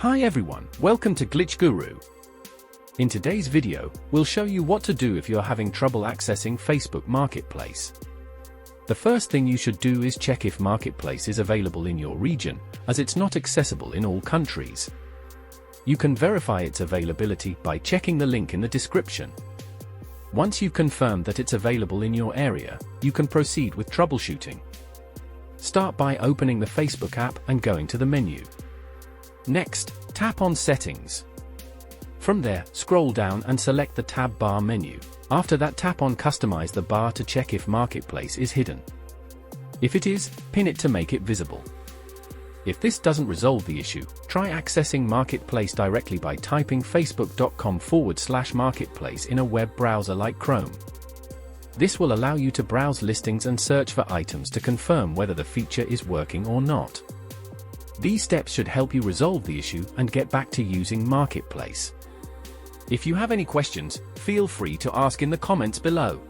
Hi everyone, welcome to Glitch Guru. In today's video, we'll show you what to do if you're having trouble accessing Facebook Marketplace. The first thing you should do is check if Marketplace is available in your region, as it's not accessible in all countries. You can verify its availability by checking the link in the description. Once you've confirmed that it's available in your area, you can proceed with troubleshooting. Start by opening the Facebook app and going to the menu. Next, tap on Settings. From there, scroll down and select the tab bar menu. After that, tap on Customize the bar to check if Marketplace is hidden. If it is, pin it to make it visible. If this doesn't resolve the issue, try accessing Marketplace directly by typing facebook.com/marketplace in a web browser like Chrome. This will allow you to browse listings and search for items to confirm whether the feature is working or not. These steps should help you resolve the issue and get back to using Marketplace. If you have any questions, feel free to ask in the comments below.